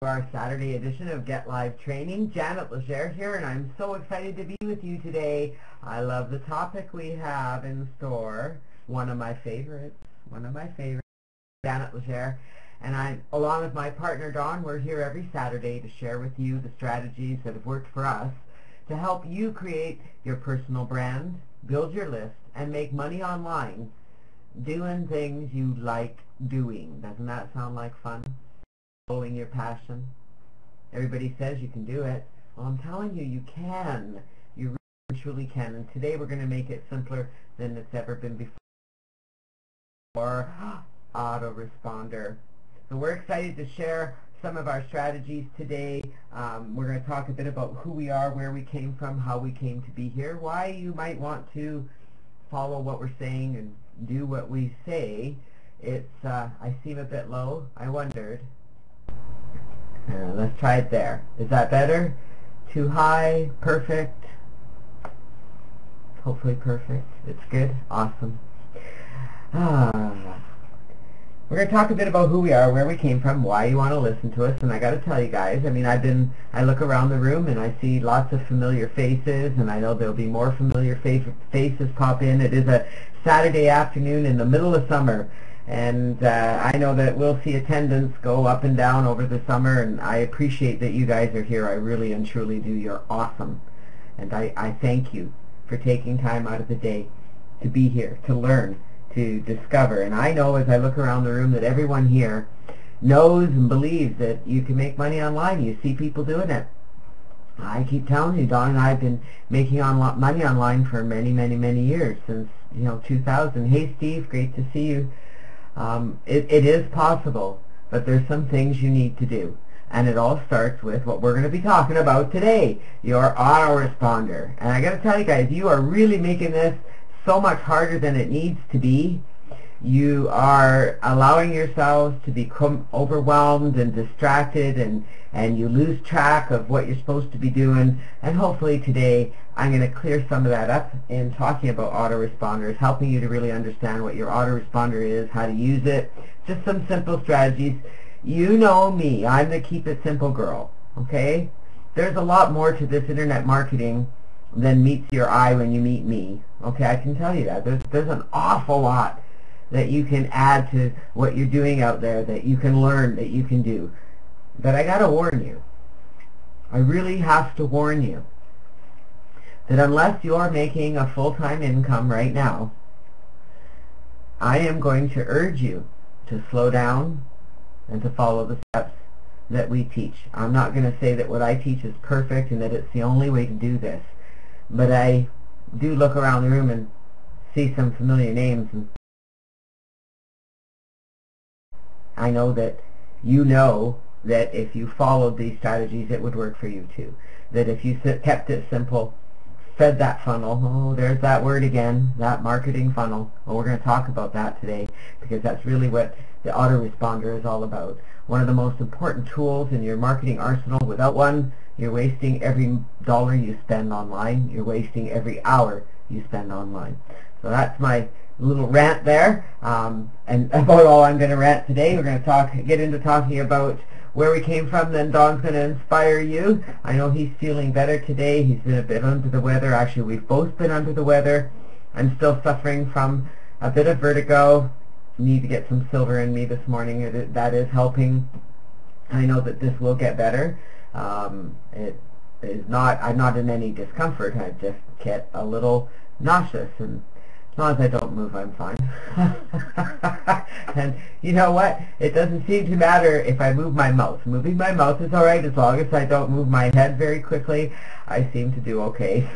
Our Saturday edition of Get Live Training. Janet Legere here, and I'm so excited to be with you today. I love the topic we have in store. One of my favorites, Janet Legere. And I, along with my partner Dawn, we're here every Saturday to share with you the strategies that have worked for us to help you create your personal brand, build your list, and make money online doing things you like doing. Doesn't that sound like fun? Following your passion. Everybody says you can do it. Well, I'm telling you, you can. You really, truly can. And today we're going to make it simpler than it's ever been before. Autoresponder. So we're excited to share some of our strategies today. We're going to talk a bit about who we are, where we came from, how we came to be here, why you might want to follow what we're saying and do what we say. It's, I seem a bit low. I wondered. Let's try it there. Is that better? Too high? Perfect? Hopefully perfect. It's good? Awesome. We're going to talk a bit about who we are, where we came from, why you want to listen to us, and I got to tell you guys, I mean, I look around the room and I see lots of familiar faces, and I know there'll be more familiar faces pop in. It is a Saturday afternoon in the middle of summer. And I know that we'll see attendance go up and down over the summer, and I appreciate that you guys are here. I really and truly do. You're awesome. And I thank you for taking time out of the day to be here, to learn, to discover. And I know as I look around the room that everyone here knows and believes that you can make money online. You see people doing it. I keep telling you, Dawn and I have been making money online for many, many, many years, since 2000. Hey, Steve, great to see you. It is possible, but there's some things you need to do. And it all starts with what we're going to be talking about today, your autoresponder. And I got to tell you guys, you are really making this so much harder than it needs to be. You are allowing yourselves to become overwhelmed and distracted, and you lose track of what you're supposed to be doing. And hopefully today I'm going to clear some of that up in talking about autoresponders, helping you to really understand what your autoresponder is, how to use it, just some simple strategies. You know me, I'm the keep it simple girl, okay? There's a lot more to this internet marketing than meets your eye when you meet me, okay? I can tell you that. There's an awful lot that you can add to what you're doing out there, that you can learn, that you can do. But I gotta warn you, I really have to warn you, that unless you're making a full-time income right now, I am going to urge you to slow down and to follow the steps that we teach. I'm not going to say that what I teach is perfect and that it's the only way to do this, but I do look around the room and see some familiar names, and I know that you know that if you followed these strategies, it would work for you too. That if you kept it simple, fed that funnel, oh, there's that word again, that marketing funnel. Well, we're going to talk about that today, because that's really what the autoresponder is all about. One of the most important tools in your marketing arsenal. Without one, you're wasting every dollar you spend online. You're wasting every hour you spend online. So that's my little rant there, and about all I'm going to rant today. We're going to get into talking about where we came from. Then Don's going to inspire you. I know he's feeling better today. He's been a bit under the weather. Actually, we've both been under the weather. I'm still suffering from a bit of vertigo. Need to get some silver in me this morning. That is helping. I know that this will get better. It is not. I'm not in any discomfort. I just get a little nauseous, and as long as I don't move, I'm fine. And you know what? It doesn't seem to matter if I move my mouth. Moving my mouth is alright as long as I don't move my head very quickly. I seem to do okay.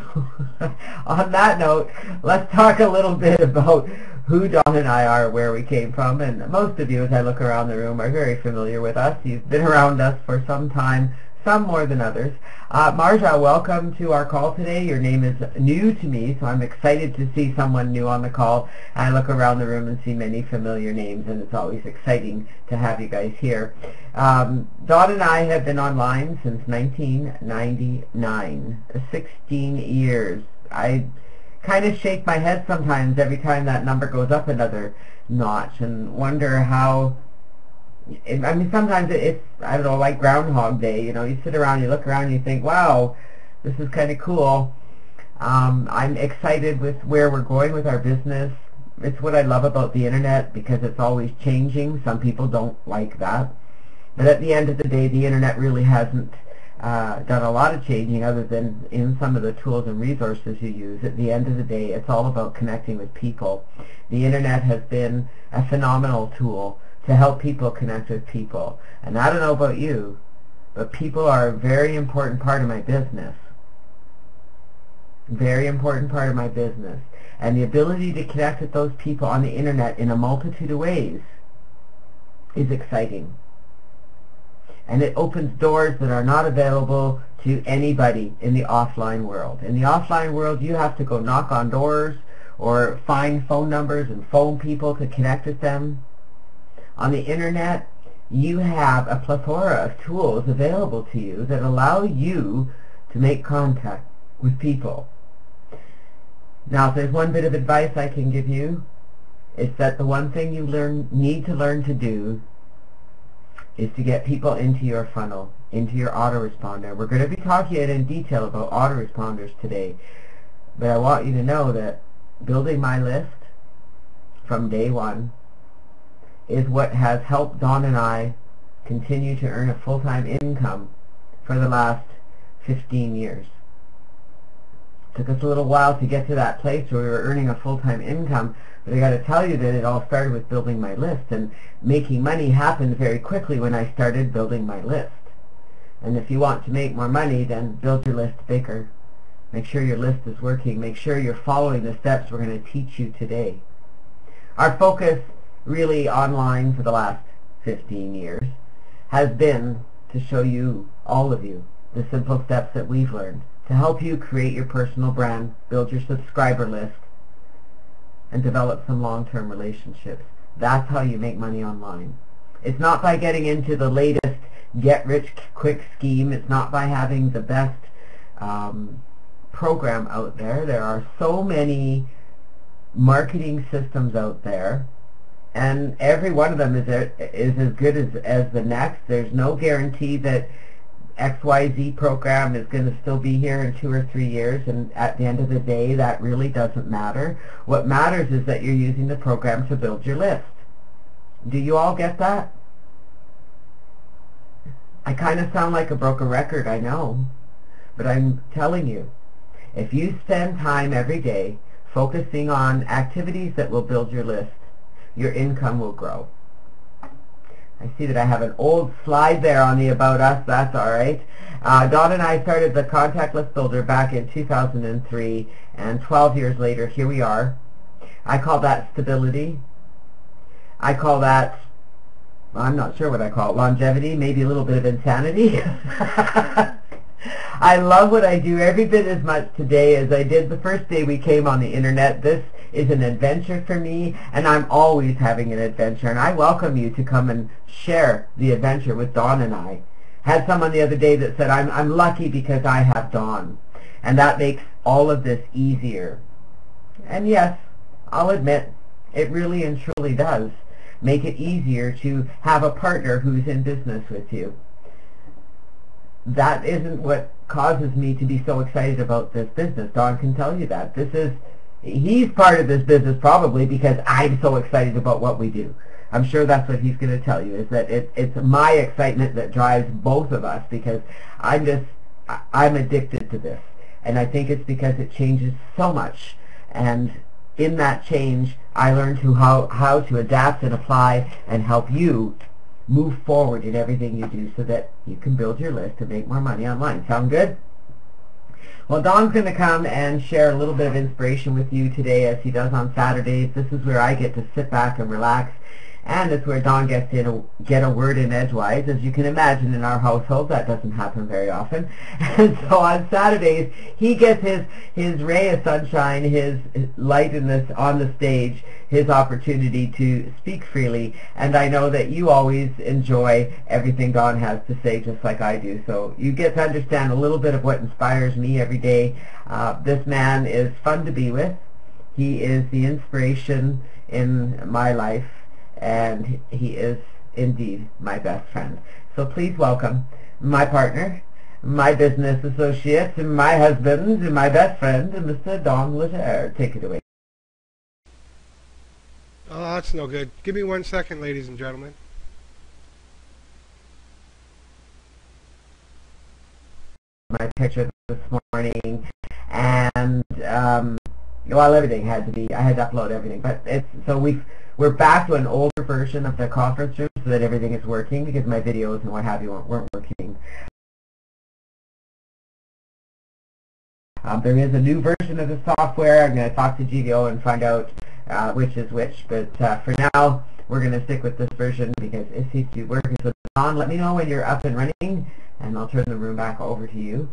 On that note, let's talk a little bit about who Dawn and I are, where we came from. And most of you, as I look around the room, are very familiar with us. You've been around us for some time, some more than others. Marja, welcome to our call today. Your name is new to me, so I'm excited to see someone new on the call. I look around the room and see many familiar names, and it's always exciting to have you guys here. Dawn and I have been online since 1999, 16 years. I kind of shake my head sometimes every time that number goes up another notch and wonder how I mean, sometimes it's, I don't know, like Groundhog Day. You know, you sit around, you look around, and you think, wow, this is kind of cool. I'm excited with where we're going with our business. It's what I love about the internet, because it's always changing. Some people don't like that. But at the end of the day, the internet really hasn't done a lot of changing, other than in some of the tools and resources you use. At the end of the day, it's all about connecting with people. The internet has been a phenomenal tool to help people connect with people. And I don't know about you, but people are a very important part of my business. Very important part of my business. And the ability to connect with those people on the internet in a multitude of ways is exciting. And it opens doors that are not available to anybody in the offline world. In the offline world, you have to go knock on doors or find phone numbers and phone people to connect with them. On the internet, you have a plethora of tools available to you that allow you to make contact with people. Now, if there's one bit of advice I can give you, it's that the one thing you need to learn to do is to get people into your funnel, into your autoresponder. We're going to be talking in detail about autoresponders today, but I want you to know that building my list from day one is what has helped Dawn and I continue to earn a full-time income for the last 15 years. It took us a little while to get to that place where we were earning a full-time income, but I got to tell you that it all started with building my list, and making money happened very quickly when I started building my list. And if you want to make more money, then build your list bigger. Make sure your list is working. Make sure you're following the steps we're going to teach you today. Our focus really online for the last 15 years has been to show you, all of you, the simple steps that we've learned to help you create your personal brand, build your subscriber list, and develop some long-term relationships. That's how you make money online. It's not by getting into the latest get-rich-quick scheme. It's not by having the best program out there. There are so many marketing systems out there, and every one of them is as good as the next. There's no guarantee that XYZ program is going to still be here in 2 or 3 years, and at the end of the day, that really doesn't matter. What matters is that you're using the program to build your list. Do you all get that? I kind of sound like a broken record, I know, but I'm telling you, if you spend time every day focusing on activities that will build your list, your income will grow. I see that I have an old slide there on the About Us. That's all right. Dawn and I started the Contact List Builder back in 2003, and 12 years later, here we are. I call that stability. I call that, I'm not sure what I call it, longevity, maybe a little bit of insanity. I love what I do every bit as much today as I did the first day we came on the internet. This is an adventure for me, and I'm always having an adventure, and I welcome you to come and share the adventure with Dawn and I. Had someone the other day that said, I'm lucky because I have Dawn, and that makes all of this easier. And yes, I'll admit, it really and truly does make it easier to have a partner who's in business with you. That isn't what causes me to be so excited about this business. Dawn can tell you that. He's part of this business probably because I'm so excited about what we do. I'm sure that's what he's going to tell you, is that it's my excitement that drives both of us, because I'm addicted to this. And I think it's because it changes so much. And in that change, I learned how to adapt and apply and help you move forward in everything you do so that you can build your list and make more money online. Sound good? Well, Don's going to come and share a little bit of inspiration with you today, as he does on Saturdays. This is where I get to sit back and relax, and it's where Don gets to get a word in edgewise. As you can imagine, in our household, that doesn't happen very often. And so on Saturdays, he gets his ray of sunshine, his light on the stage, his opportunity to speak freely. And I know that you always enjoy everything Don has to say, just like I do. So you get to understand a little bit of what inspires me every day. This man is fun to be with. He is the inspiration in my life, and he is indeed my best friend. So please welcome my partner, my business associate, my husband, my best friend, Mr. Don Letaire. Take it away. Oh, that's no good. Give me 1 second, ladies and gentlemen. My picture this morning, and well, everything had to be. I had to upload everything, but it's so we're back to an older version of the conference room so that everything is working because my videos and what have you weren't working. There is a new version of the software. I'm going to talk to GVO and find out which is which, but for now we're going to stick with this version because it seems to be working. So Don, let me know when you're up and running, and I'll turn the room back over to you.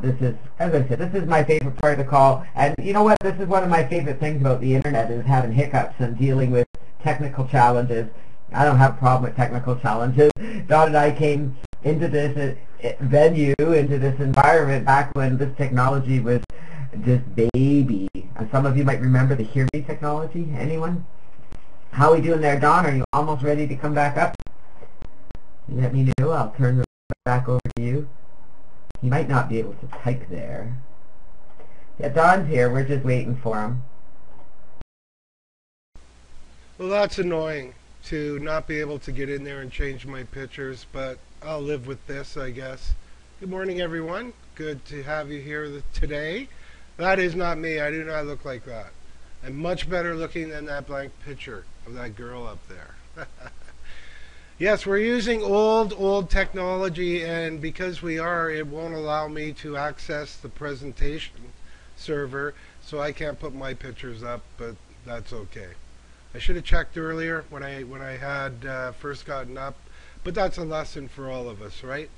This is, as I said, this is my favorite part of the call, and you know what? This is one of my favorite things about the internet is having hiccups and dealing with technical challenges. I don't have a problem with technical challenges. Don and I came into this venue, into this environment back when this technology was just baby. And some of you might remember the Hear Me technology. Anyone? How are we doing there, Don? Are you almost ready to come back up? Let me know. I'll turn the back over to you. He might not be able to type there. Yeah, Don's here. We're just waiting for him. Well, that's annoying to not be able to get in there and change my pictures, but I'll live with this, I guess. Good morning, everyone. Good to have you here today. That is not me. I do not look like that. I'm much better looking than that blank picture of that girl up there. Yes, we're using old technology, and because we are, it won't allow me to access the presentation server, so I can't put my pictures up, but that's okay. I should have checked earlier when I had first gotten up, but that's a lesson for all of us, right?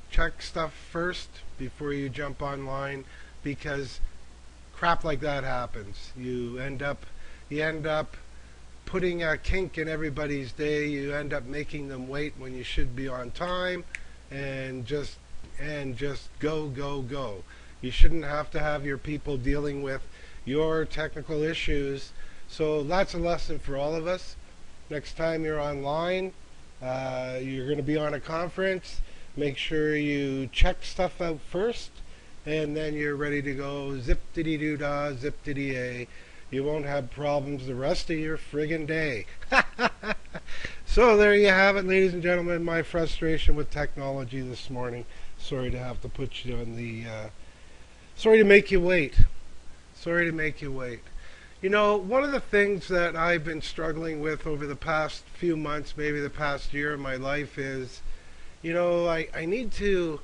Check stuff first before you jump online, because crap like that happens. You end up putting a kink in everybody's day. You end up making them wait when you should be on time, and just go. You shouldn't have to have your people dealing with your technical issues. So that's a lesson for all of us. Next time you're online, you're going to be on a conference, make sure you check stuff out first, and then you're ready to go zip-diddy-doo-dah, zip-diddy-ay. You won't have problems the rest of your friggin' day. So there you have it, ladies and gentlemen, my frustration with technology this morning. Sorry to have to put you on the... sorry to make you wait. Sorry to make you wait. You know, one of the things that I've been struggling with over the past few months, maybe the past year of my life is, you know, I need to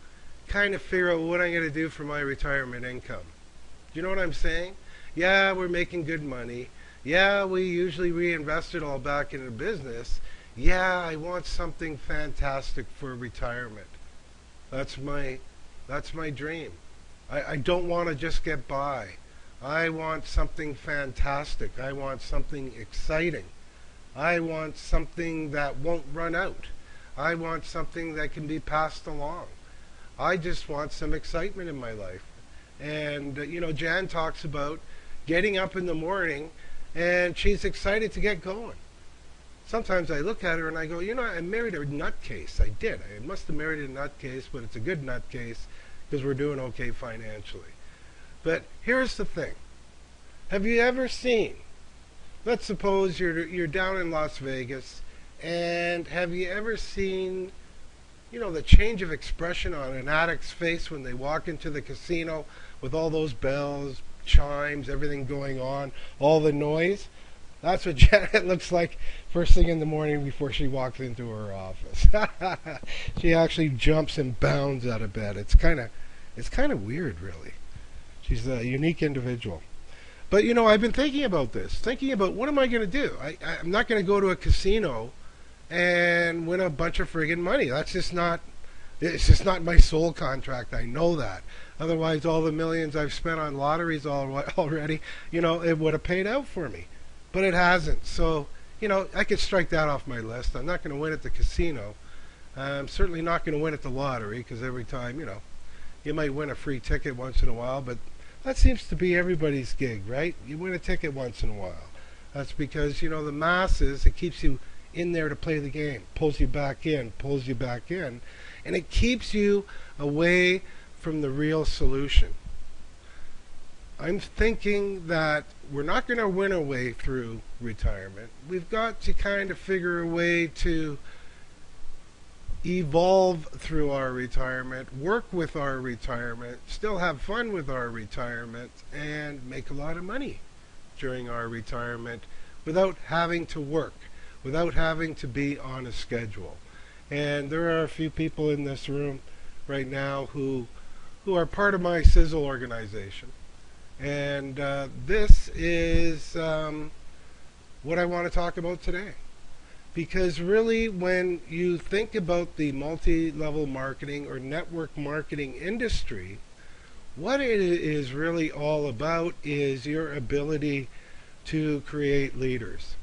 kind of figure out what I'm going to do for my retirement income. Do you know what I'm saying? Yeah, we're making good money. Yeah, we usually reinvest it all back into business. Yeah, I want something fantastic for retirement. That's my dream. I don't want to just get by. I want something fantastic. I want something exciting. I want something that won't run out. I want something that can be passed along. I just want some excitement in my life. And, you know, Jan talks about getting up in the morning, and she's excited to get going. Sometimes I look at her and I go, you know, I married a nutcase. I did. I must have married a nutcase, but it's a good nutcase because we're doing okay financially. But here's the thing. Have you ever seen, let's suppose you're down in Las Vegas, and have you ever seen, you know, the change of expression on an addict's face when they walk into the casino with all those bells, chimes, everything going on, all the noise? That's what Janet looks like first thing in the morning before she walks into her office. She actually jumps and bounds out of bed. It's kind of weird, really. She's a unique individual. But, you know, I've been thinking about this, thinking about what am I going to do? I'm not going to go to a casino and win a bunch of friggin' money. That's just not, it's just not my soul contract. I know that. Otherwise, all the millions I've spent on lotteries already, you know, it would have paid out for me. But it hasn't. So, you know, I could strike that off my list. I'm not going to win at the casino. I'm certainly not going to win at the lottery, because every time, you know, you might win a free ticket once in a while, but that seems to be everybody's gig, right? You win a ticket once in a while. That's because, you know, the masses, it keeps you in there to play the game. Pulls you back in, pulls you back in, and it keeps you away from the real solution. I'm thinking that we're not going to win our way through retirement. We've got to kind of figure a way to evolve through our retirement, work with our retirement, still have fun with our retirement, and make a lot of money during our retirement without having to work, without having to be on a schedule. And there are a few people in this room right now who are part of my Sizzle organization. And this is what I want to talk about today. Because really, when you think about the multi-level marketing or network marketing industry, what it is really all about is your ability to create leaders.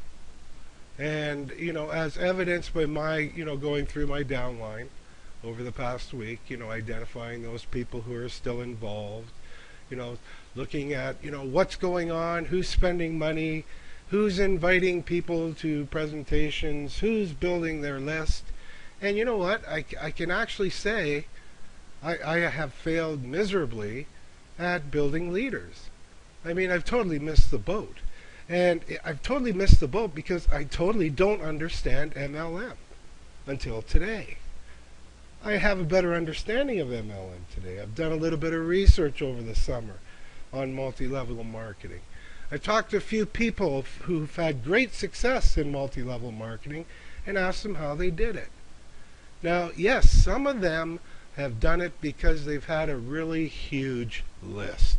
And, as evidenced by my, going through my downline over the past week, identifying those people who are still involved, looking at, what's going on, who's spending money, who's inviting people to presentations, who's building their list. And you know what? I can actually say I have failed miserably at building leaders. I mean, I've totally missed the boat. And I've totally missed the boat because I totally don't understand MLM until today. I have a better understanding of MLM today. I've done a little bit of research over the summer on multi-level marketing. I talked to a few people who've had great success in multi-level marketing and asked them how they did it. Now, yes, some of them have done it because they've had a really huge list.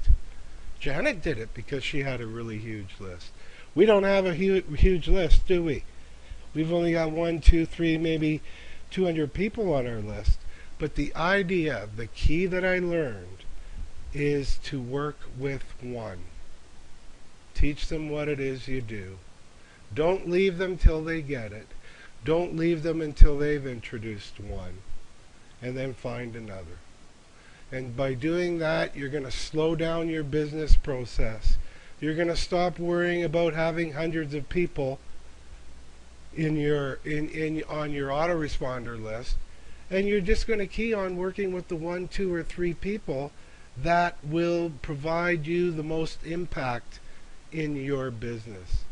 Janet did it because she had a really huge list. We don't have a huge list, do we? We've only got 1, 2, 3, maybe 200 people on our list. But the idea, the key that I learned is to work with one. Teach them what it is you do. Don't leave them till they get it. Don't leave them until they've introduced one. And then find another. And by doing that, you're going to slow down your business process. You're going to stop worrying about having hundreds of people on your autoresponder list. And you're just going to key on working with the 1, 2, or 3 people that will provide you the most impact in your business.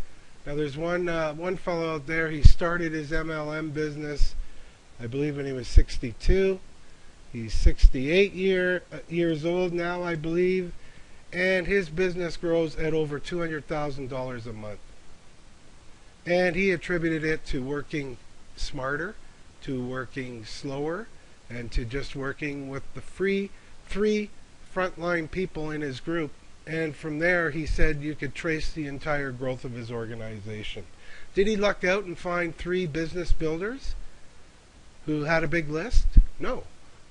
Now there's one fellow out there, he started his MLM business, I believe when he was 62. He's 68 years old now, I believe, and his business grows at over $200,000 a month. And he attributed it to working smarter, to working slower, and to just working with the 3 frontline people in his group. And from there, he said you could trace the entire growth of his organization. Did he luck out and find 3 business builders who had a big list? No,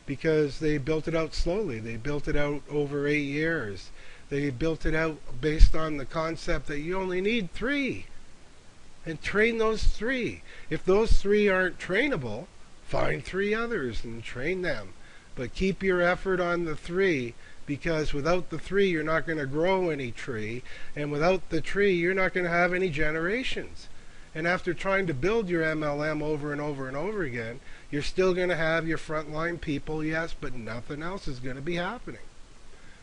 because they built it out slowly. They built it out over 8 years. They built it out based on the concept that you only need 3. And train those 3. If those 3 aren't trainable, find 3 others and train them. But keep your effort on the 3, because without the 3 you're not going to grow any tree, and without the tree you're not going to have any generations. And after trying to build your MLM over and over and over again, you're still going to have your frontline people, yes, but nothing else is going to be happening.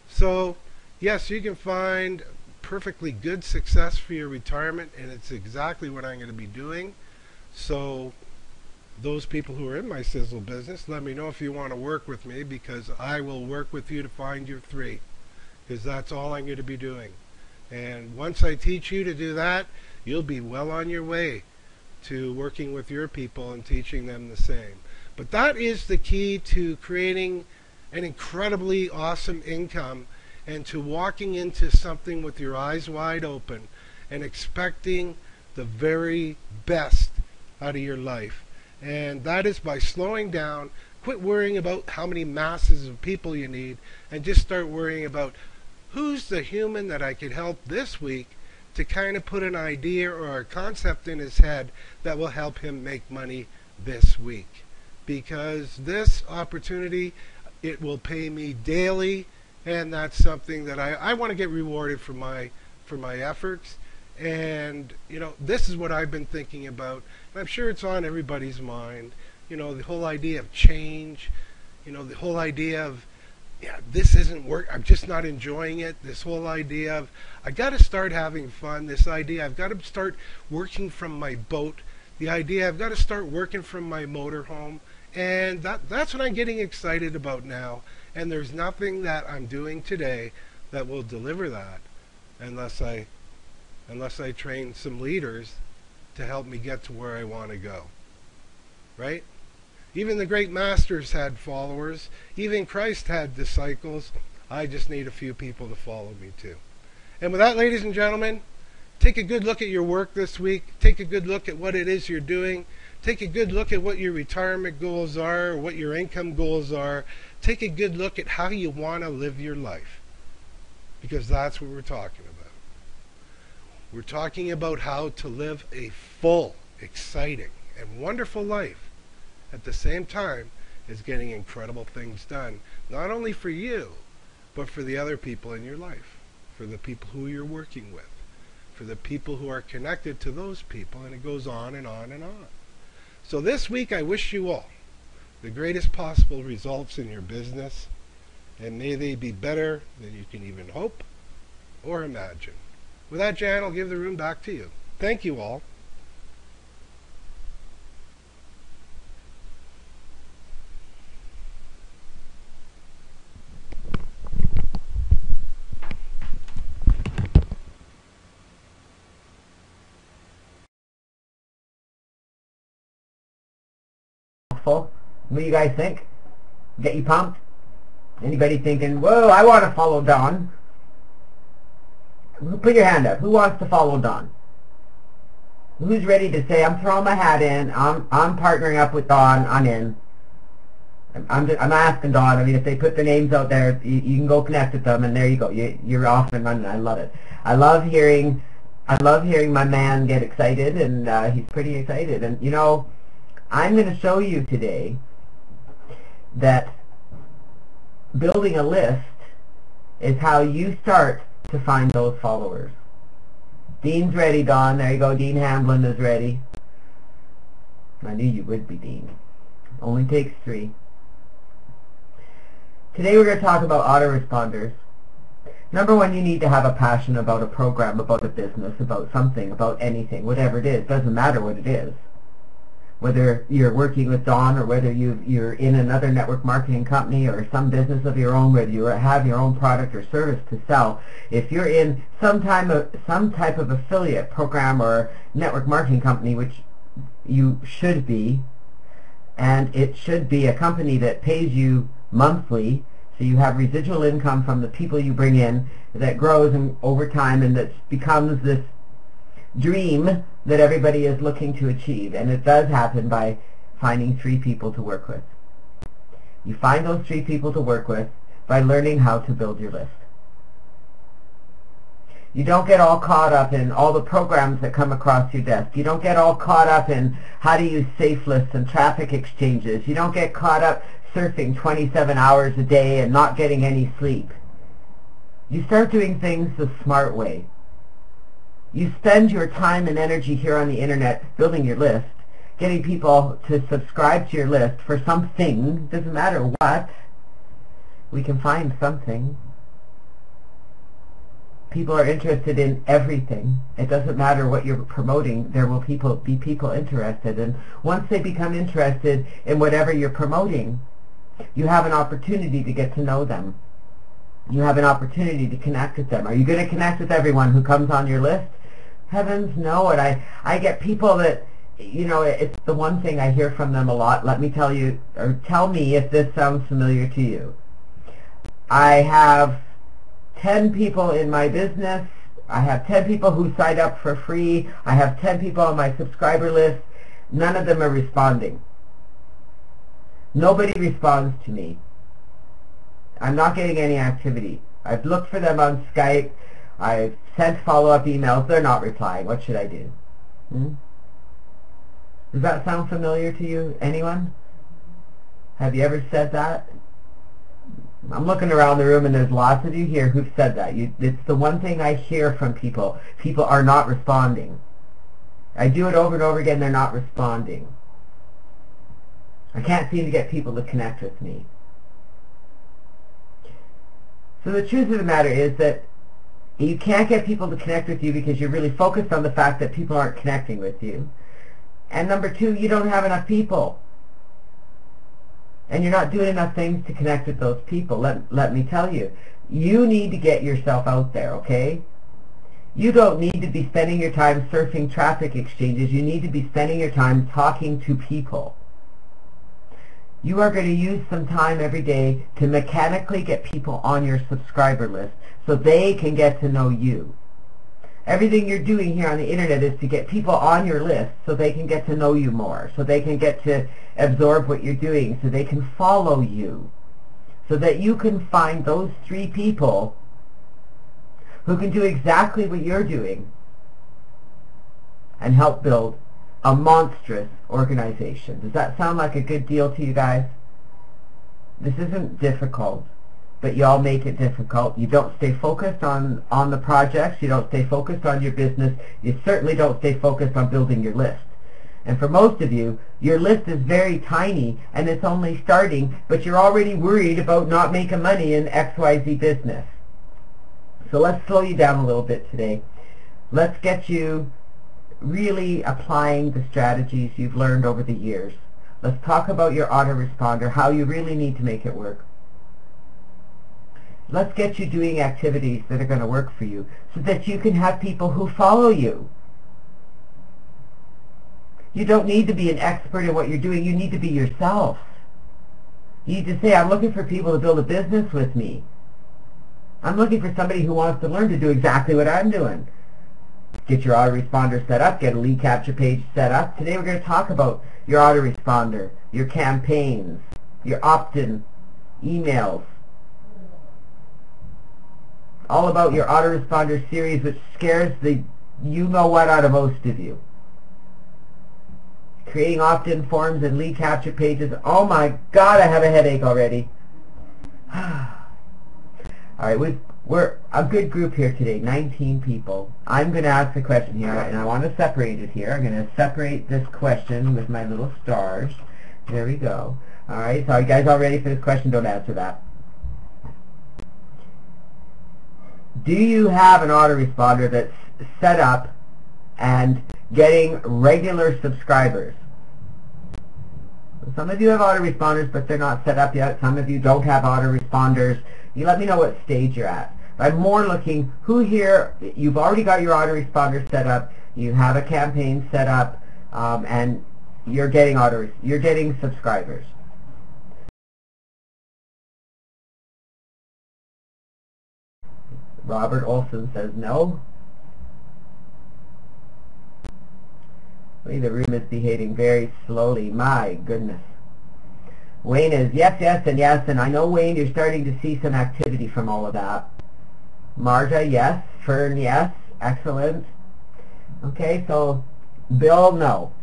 So yes, you can find perfectly good success for your retirement, and it's exactly what I'm going to be doing. So those people who are in my Sizzle business, let me know if you want to work with me, because I will work with you to find your 3, because that's all I'm going to be doing. And once I teach you to do that, you'll be well on your way to working with your people and teaching them the same. But that is the key to creating an incredibly awesome income, and to walking into something with your eyes wide open and expecting the very best out of your life. And that is by slowing down, quit worrying about how many masses of people you need, and just start worrying about who's the human that I could help this week to kind of put an idea or a concept in his head that will help him make money this week. Because this opportunity, it will pay me daily, and that's something that I want to get rewarded for my efforts. And, this is what I've been thinking about. And I'm sure it's on everybody's mind. The whole idea of change, the whole idea of, yeah, this isn't work. I'm just not enjoying it. This whole idea of, I got to start having fun. This idea, I've got to start working from my boat. The idea, I've got to start working from my motorhome. And that's what I'm getting excited about now. And there's nothing that I'm doing today that will deliver that unless I train some leaders to help me get to where I want to go. Right? Even the great masters had followers. Even Christ had disciples. I just need a few people to follow me too. And with that, ladies and gentlemen, take a good look at your work this week. Take a good look at what it is you're doing. Take a good look at what your retirement goals are, or what your income goals are. Take a good look at how you want to live your life. Because that's what we're talking about. We're talking about how to live a full, exciting, and wonderful life at the same time as getting incredible things done, not only for you, but for the other people in your life, for the people who you're working with, for the people who are connected to those people, and it goes on and on and on. So this week I wish you all the greatest possible results in your business, and may they be better than you can even hope or imagine. With that, Jan, I'll give the room back to you. Thank you all. What do you guys think? Get you pumped? Anybody thinking, whoa, I want to follow Don? Put your hand up. Who wants to follow Don? Who's ready to say, I'm throwing my hat in, I'm partnering up with Don, I'm in. I'm asking Don. I mean, if they put their names out there, you can go connect with them, and there you go. You're off and running. I love it. I love hearing my man get excited, and he's pretty excited. And I'm going to show you today that building a list is how you start to find those followers. Dean's ready, Don. There you go. Dean Hamblin is ready. I knew you would be, Dean. Only takes 3. Today we're going to talk about autoresponders. Number 1, you need to have a passion about a program, about a business, about something, about anything, whatever it is. Doesn't matter what it is. Whether you're working with Don, or whether you're in another network marketing company or some business of your own, whether you have your own product or service to sell, if you're in some type of affiliate program or network marketing company, which you should be, and it should be a company that pays you monthly, so you have residual income from the people you bring in that grows over time, and that becomes this dream that everybody is looking to achieve. And it does happen by finding 3 people to work with. You find those 3 people to work with by learning how to build your list. You don't get all caught up in all the programs that come across your desk. You don't get all caught up in how to use safe lists and traffic exchanges. You don't get caught up surfing 27 hours a day and not getting any sleep. You start doing things the smart way. You spend your time and energy here on the internet building your list, getting people to subscribe to your list for something. Doesn't matter what. We can find something. People are interested in everything. It doesn't matter what you're promoting. There will be people interested. And once they become interested in whatever you're promoting, you have an opportunity to get to know them. You have an opportunity to connect with them. Are you going to connect with everyone who comes on your list? Heavens no. And I get people that, it's the one thing I hear from them a lot. Let me tell you, or tell me if this sounds familiar to you. I have 10 people in my business. I have 10 people who signed up for free. I have 10 people on my subscriber list. None of them are responding. Nobody responds to me. I'm not getting any activity. I've looked for them on Skype. I've sent follow-up emails. They're not replying. What should I do? Does that sound familiar to you? Anyone? Have you ever said that? I'm looking around the room and there's lots of you here who've said that. It's the one thing I hear from people. People are not responding. I do it over and over again, they're not responding. I can't seem to get people to connect with me. So the truth of the matter is that you can't get people to connect with you because you're really focused on the fact that people aren't connecting with you. And number two, you don't have enough people. And you're not doing enough things to connect with those people. Let me tell you, you need to get yourself out there, okay? You don't need to be spending your time surfing traffic exchanges. You need to be spending your time talking to people. You are going to use some time every day to mechanically get people on your subscriber list so they can get to know you. Everything you're doing here on the internet is to get people on your list so they can get to know you more, so they can get to absorb what you're doing, so they can follow you, so that you can find those 3 people who can do exactly what you're doing and help build a monstrous organization. Does that sound like a good deal to you guys? This isn't difficult, but y'all make it difficult. You don't stay focused on the projects. You don't stay focused on your business. You certainly don't stay focused on building your list. And for most of you, your list is very tiny and it's only starting, but you're already worried about not making money in XYZ business. So let's slow you down a little bit today. Let's get you really applying the strategies you've learned over the years. Let's talk about your autoresponder, how you really need to make it work. Let's get you doing activities that are going to work for you so that you can have people who follow you. You don't need to be an expert in what you're doing. You need to be yourself. You need to say, I'm looking for people to build a business with me. I'm looking for somebody who wants to learn to do exactly what I'm doing. Get your autoresponder set up, get a lead capture page set up. Today we're going to talk about your autoresponder, your campaigns, your opt-in emails. All about your autoresponder series, which scares the you-know-what out of most of you. Creating opt-in forms and lead capture pages. Oh my God, I have a headache already. All right, we're a good group here today, 19 people. I'm going to ask a question here, and I want to separate it here. I'm going to separate this question with my little stars. There we go. All right, so are you guys all ready for this question? Don't answer that. Do you have an autoresponder that's set up and getting regular subscribers? Some of you have autoresponders, but they're not set up yet. Some of you don't have autoresponders. You let me know what stage you're at. I'm more looking, who here, you've already got your autoresponder set up, you have a campaign set up, and you're getting subscribers. Robert Olson says no. The room is behaving very slowly. My goodness. Wayne is yes, yes, and yes, and I know, Wayne, you're starting to see some activity from all of that. Marja, yes. Fern, yes. Excellent. Okay, so Bill, no.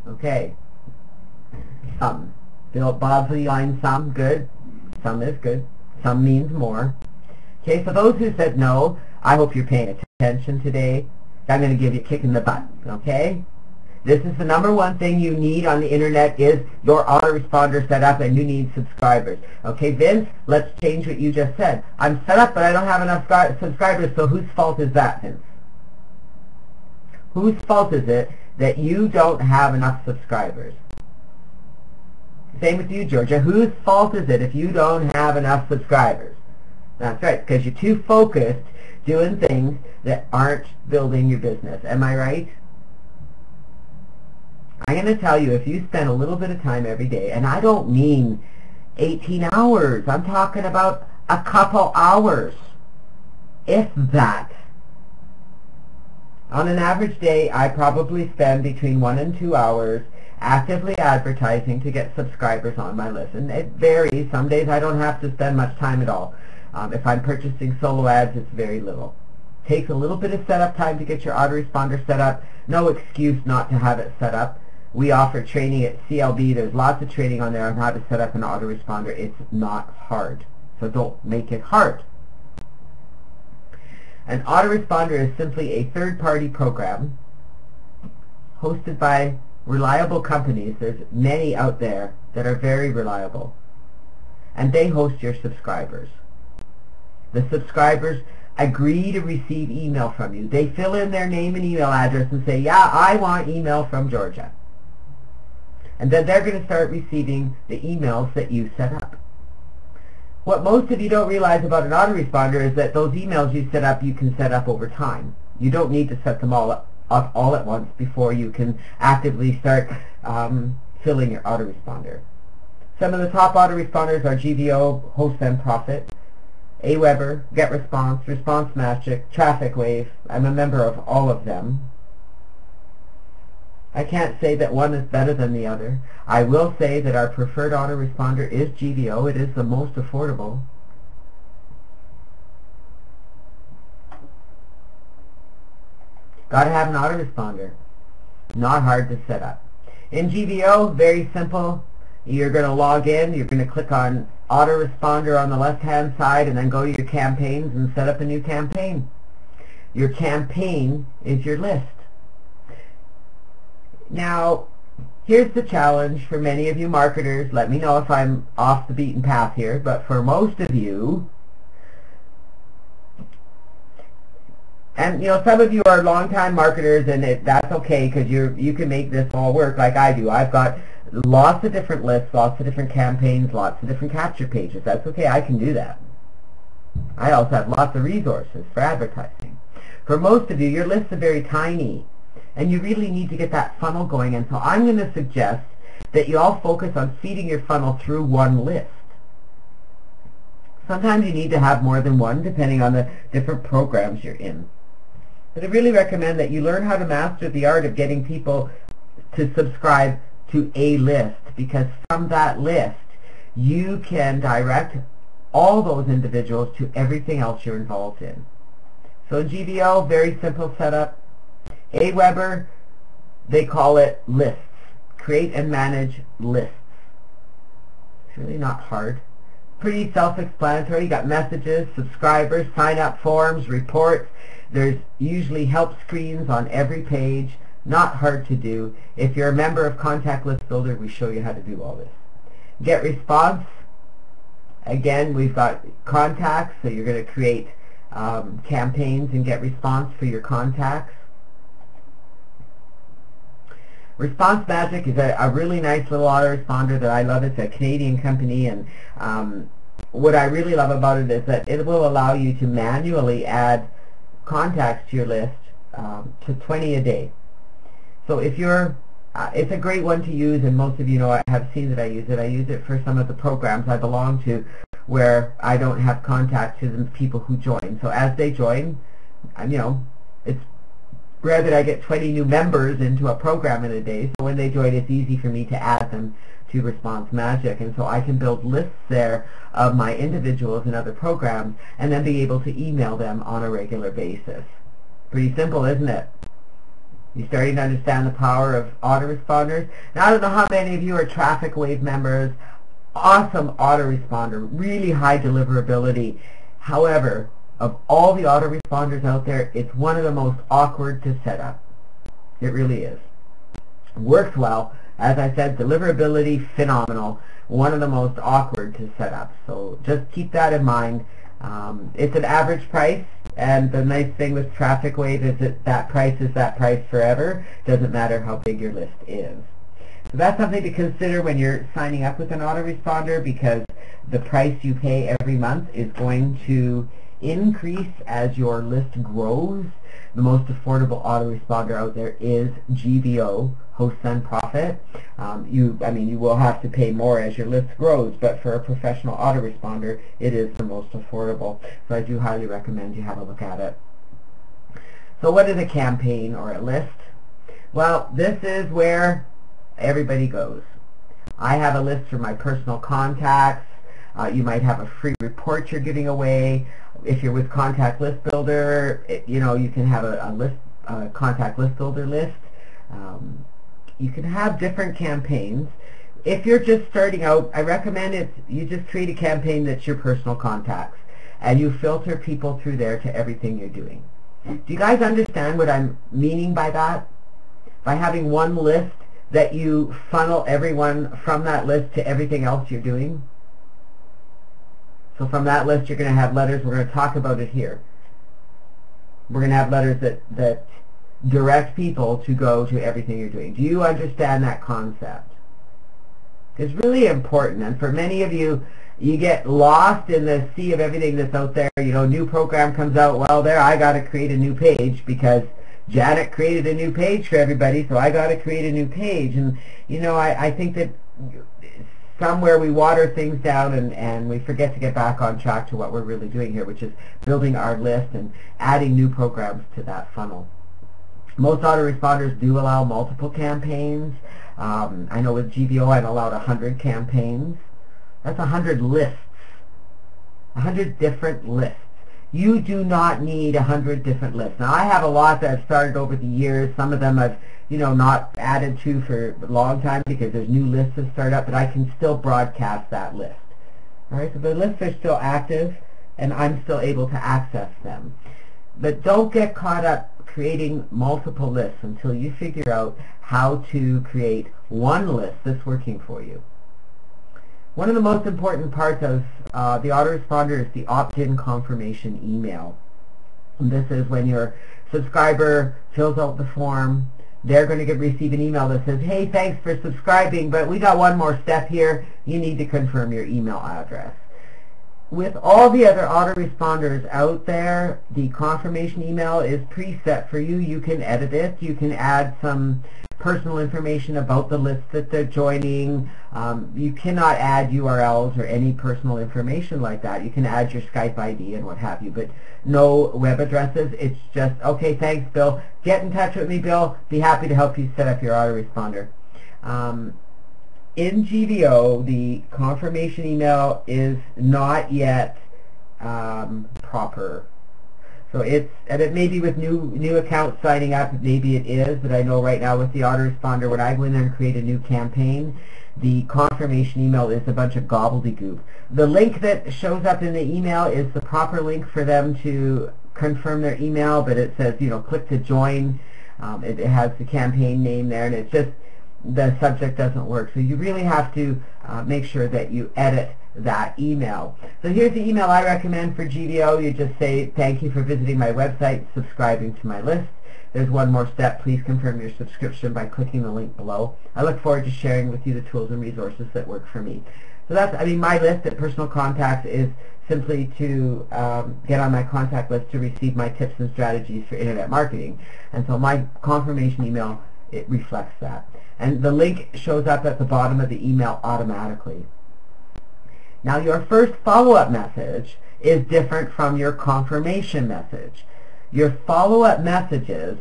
Okay. Some. Bill, Bosley line, some, good. Some is good. Some means more. Okay, so those who said no, I hope you're paying attention today. I'm going to give you a kick in the butt, okay? This is the #1 thing you need on the internet is your autoresponder set up, and you need subscribers. Okay, Vince, let's change what you just said. I'm set up, but I don't have enough subscribers, so whose fault is that, Vince? Whose fault is it that you don't have enough subscribers? Same with you, Georgia. Whose fault is it if you don't have enough subscribers? That's right, because you're too focused doing things that aren't building your business. Am I right? I'm going to tell you, if you spend a little bit of time every day, and I don't mean 18 hours, I'm talking about a couple hours, if that. On an average day, I probably spend between 1 and 2 hours actively advertising to get subscribers on my list. And it varies. Some days I don't have to spend much time at all. If I'm purchasing solo ads, it's very little. Takes a little bit of setup time to get your autoresponder set up. No excuse not to have it set up. We offer training at CLB. There's lots of training on there on how to set up an autoresponder. It's not hard. So don't make it hard. An autoresponder is simply a third-party program hosted by reliable companies. There's many out there that are very reliable. And they host your subscribers. The subscribers agree to receive email from you. They fill in their name and email address and say, yeah, I want email from Georgia. And then they're going to start receiving the emails that you set up. What most of you don't realize about an autoresponder is that those emails you set up, you can set up over time. You don't need to set them all up all at once before you can actively start filling your autoresponder. Some of the top autoresponders are GVO, HostSendProfit, Aweber, GetResponse, ResponseMagic, TrafficWave. I'm a member of all of them. I can't say that one is better than the other. I will say that our preferred autoresponder is GVO. It is the most affordable. Got to have an autoresponder. Not hard to set up. In GVO, very simple. You're going to log in. You're going to click on autoresponder on the left-hand side and then go to your campaigns and set up a new campaign. Your campaign is your list. Now, here's the challenge for many of you marketers. Let me know if I'm off the beaten path here, but for most of you, and some of you are longtime marketers, and that's okay because you can make this all work like I do. I've got lots of different lists, lots of different campaigns, lots of different capture pages. That's okay, I can do that. I also have lots of resources for advertising. For most of you, your lists are very tiny, and you really need to get that funnel going, and so I'm going to suggest that you all focus on feeding your funnel through one list. Sometimes you need to have more than one, depending on the different programs you're in. But I really recommend that you learn how to master the art of getting people to subscribe to a list, because from that list, you can direct all those individuals to everything else you're involved in. So in GVO, very simple setup. Aweber, they call it lists. Create and manage lists. It's really not hard. Pretty self-explanatory. You got messages, subscribers, sign-up forms, reports. There's usually help screens on every page. Not hard to do. If you're a member of Contact List Builder, we show you how to do all this. GetResponse. Again, we've got contacts, so you're going to create campaigns and GetResponse for your contacts. ResponseMagic is a really nice little autoresponder that I love. It's a Canadian company, and what I really love about it is that it will allow you to manually add contacts to your list to 20 a day. So if you're, it's a great one to use, and most of you know I have seen that I use it. I use it for some of the programs I belong to where I don't have contact to the people who join. So as they join, it's rare that I get 20 new members into a program in a day, so when they join, it's easy for me to add them to ResponseMagic, and so I can build lists there of my individuals and other programs, and then be able to email them on a regular basis. Pretty simple, isn't it? You're starting to understand the power of autoresponders. Now, I don't know how many of you are TrafficWave members. Awesome autoresponder, really high deliverability. However, of all the autoresponders out there, it's one of the most awkward to set up. It really is. Works well. As I said, deliverability, phenomenal. One of the most awkward to set up. So just keep that in mind. It's an average price, and the nice thing with TrafficWave is that that price is that price forever. Doesn't matter how big your list is. So that's something to consider when you're signing up with an autoresponder, because the price you pay every month is going to increase as your list grows. The most affordable autoresponder out there is GVO, HostSendProfit. You will have to pay more as your list grows, but for a professional autoresponder, it is the most affordable. So I do highly recommend you have a look at it. So what is a campaign or a list? Well, this is where everybody goes. I have a list for my personal contacts. You might have a free report you're giving away. If you're with Contact List Builder, you can have a Contact List Builder list. You can have different campaigns. If you're just starting out, I recommend you just create a campaign that's your personal contacts, and you filter people through there to everything you're doing. Do you guys understand what I'm meaning by that? By having one list that you funnel everyone from that list to everything else you're doing? So from that list you're going to have letters. We're going to talk about it here. We're going to have letters that direct people to go to everything you're doing. Do you understand that concept? It's really important, and for many of you, you get lost in the sea of everything that's out there. You know, new program comes out, well, there, I got to create a new page because Janet created a new page for everybody, so I got to create a new page. And, you know, I think that somewhere we water things down and we forget to get back on track to what we're really doing here, which is building our list and adding new programs to that funnel. Most autoresponders do allow multiple campaigns. I know with GVO I'm allowed 100 campaigns. That's 100 lists, 100 different lists. You do not need 100 different lists. Now I have a lot that I've started over the years. Some of them I've not added to for a long time because there's new lists that start up, but I can still broadcast that list. All right, so the lists are still active and I'm still able to access them. But don't get caught up creating multiple lists until you figure out how to create one list that's working for you. One of the most important parts of the autoresponder is the opt-in confirmation email. And this is when your subscriber fills out the form. They're going to receive an email that says, hey, thanks for subscribing, but we got one more step here. You need to confirm your email address. With all the other autoresponders out there, the confirmation email is preset for you. You can edit it. You can add some personal information about the list that they're joining. You cannot add URLs or any personal information like that. You can add your Skype ID and what have you, but no web addresses. It's just, okay, thanks, Bill. Get in touch with me, Bill. Be happy to help you set up your autoresponder. In GVO, the confirmation email is not yet proper. So and it may be with new accounts signing up, maybe it is, but I know right now with the autoresponder, when I go in there and create a new campaign, the confirmation email is a bunch of gobbledygook. The link that shows up in the email is the proper link for them to confirm their email, but it says, click to join. It has the campaign name there, and it's just, the subject doesn't work. So you really have to make sure that you edit that email. So here's the email I recommend for GVO. You just say, thank you for visiting my website, subscribing to my list. There's one more step. Please confirm your subscription by clicking the link below. I look forward to sharing with you the tools and resources that work for me. So that's, my list at Personal Contacts is simply to get on my contact list to receive my tips and strategies for internet marketing. And so my confirmation email, it reflects that. And the link shows up at the bottom of the email automatically. Now your first follow-up message is different from your confirmation message. Your follow-up messages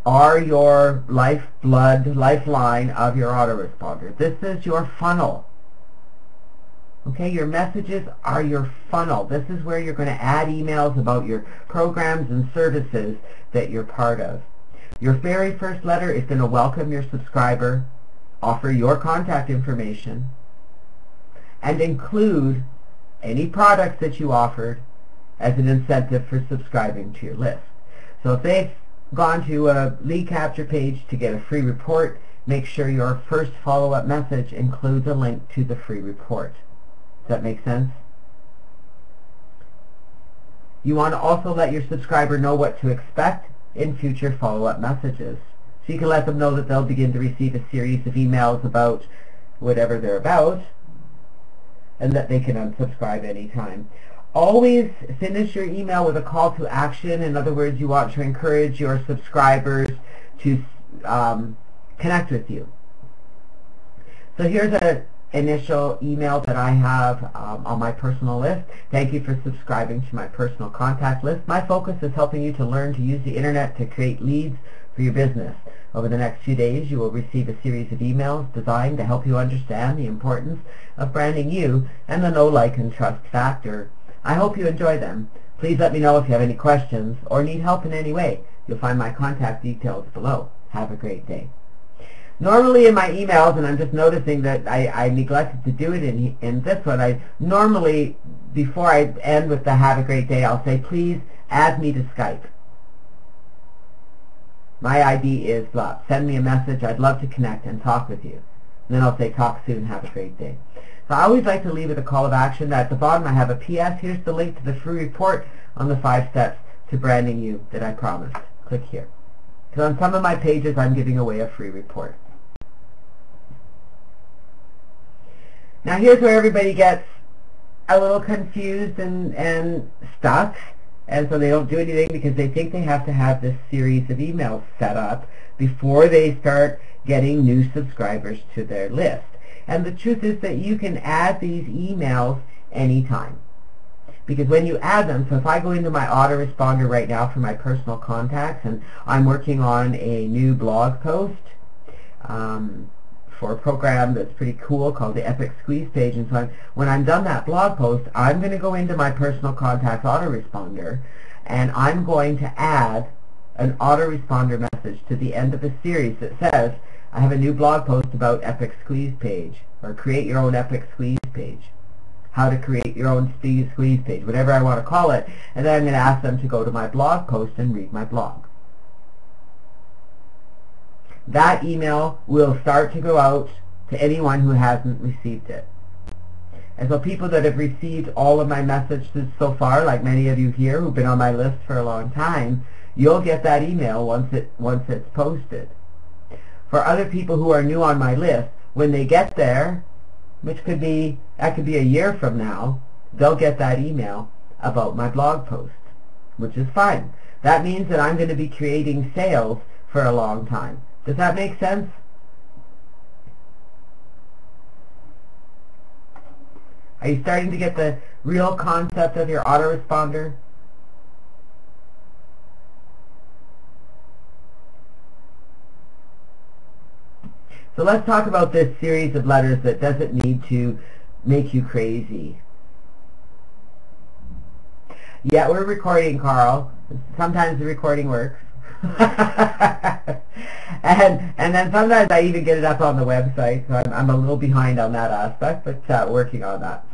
are your lifeblood, lifeline of your autoresponder. This is your funnel. Okay, your messages are your funnel. This is where you're going to add emails about your programs and services that you're part of. Your very first letter is going to welcome your subscriber, offer your contact information, and include any products that you offered as an incentive for subscribing to your list. So if they've gone to a lead capture page to get a free report, make sure your first follow-up message includes a link to the free report. Does that make sense? You want to also let your subscriber know what to expect in future follow-up messages. So you can let them know that they'll begin to receive a series of emails about whatever they're about, and that they can unsubscribe anytime. Always finish your email with a call to action. In other words, you want to encourage your subscribers to connect with you. So here's an initial email that I have on my personal list. Thank you for subscribing to my personal contact list. My focus is helping you to learn to use the internet to create leads for your business. Over the next few days, you will receive a series of emails designed to help you understand the importance of branding you and the know, like, and trust factor. I hope you enjoy them. Please let me know if you have any questions or need help in any way. You'll find my contact details below. Have a great day. Normally in my emails, and I'm just noticing that I neglected to do it in this one, I normally, before I end with the have a great day, I'll say, please add me to Skype. My ID is blah. Send me a message. I'd love to connect and talk with you. And then I'll say, talk soon, have a great day. So I always like to leave it a call of action. At the bottom I have a PS. Here's the link to the free report on the 5 steps to branding you that I promised. Click here. Because on some of my pages I'm giving away a free report. Now here's where everybody gets a little confused and stuck, and so they don't do anything because they think they have to have this series of emails set up before they start getting new subscribers to their list. And the truth is that you can add these emails anytime. Because when you add them, so if I go into my autoresponder right now for my personal contacts, and I'm working on a new blog post, for a program that's pretty cool called the Epic Squeeze Page, and so when I'm done that blog post, I'm going to go into my personal contacts autoresponder, and I'm going to add an autoresponder message to the end of a series that says, I have a new blog post about Epic Squeeze Page, or create your own Epic Squeeze Page, how to create your own squeeze page, whatever I want to call it, and then I'm going to ask them to go to my blog post and read my blog. That email will start to go out to anyone who hasn't received it. And so people that have received all of my messages so far, like many of you here who've been on my list for a long time, you'll get that email once it's posted. For other people who are new on my list, when they get there, which could be a year from now, they'll get that email about my blog post, which is fine. That means that I'm going to be creating sales for a long time. Does that make sense? Are you starting to get the real concept of your autoresponder? So let's talk about this series of letters that doesn't need to make you crazy. Yeah, we're recording, Carl. Sometimes the recording works. and then sometimes I even get it up on the website, so I'm a little behind on that aspect, but working on that.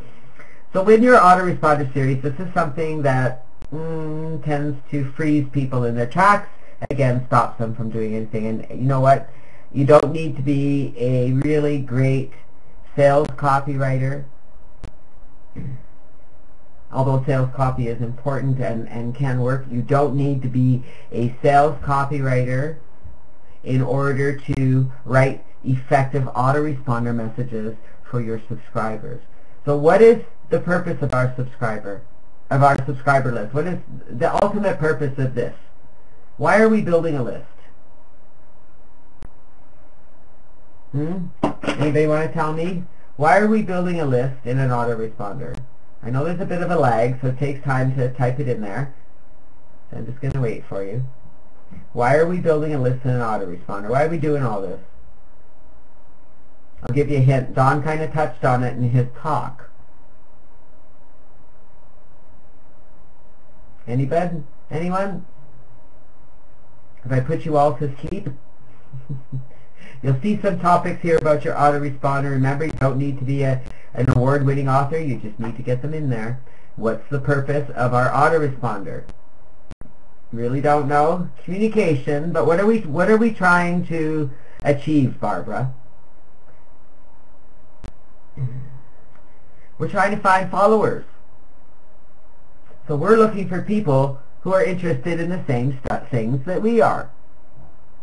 So when you're autoresponder series, this is something that tends to freeze people in their tracks, again stops them from doing anything. And you know what? You don't need to be a really great sales copywriter, although sales copy is important and can work. You don't need to be a sales copywriter in order to write effective autoresponder messages for your subscribers. So what is the purpose of our subscriber list? What is the ultimate purpose of this? Why are we building a list? Anybody want to tell me? Why are we building a list in an autoresponder? I know there's a bit of a lag, so it takes time to type it in there. So I'm just going to wait for you. Why are we building a list in an autoresponder? Why are we doing all this? I'll give you a hint. Don kind of touched on it in his talk. Anybody? Anyone? Have I put you all to sleep? You'll see some topics here about your autoresponder. Remember, you don't need to be an award-winning author. You just need to get them in there. What's the purpose of our autoresponder? Really don't know. Communication. But what are we trying to achieve, Barbara? We're trying to find followers. So we're looking for people who are interested in the same things that we are.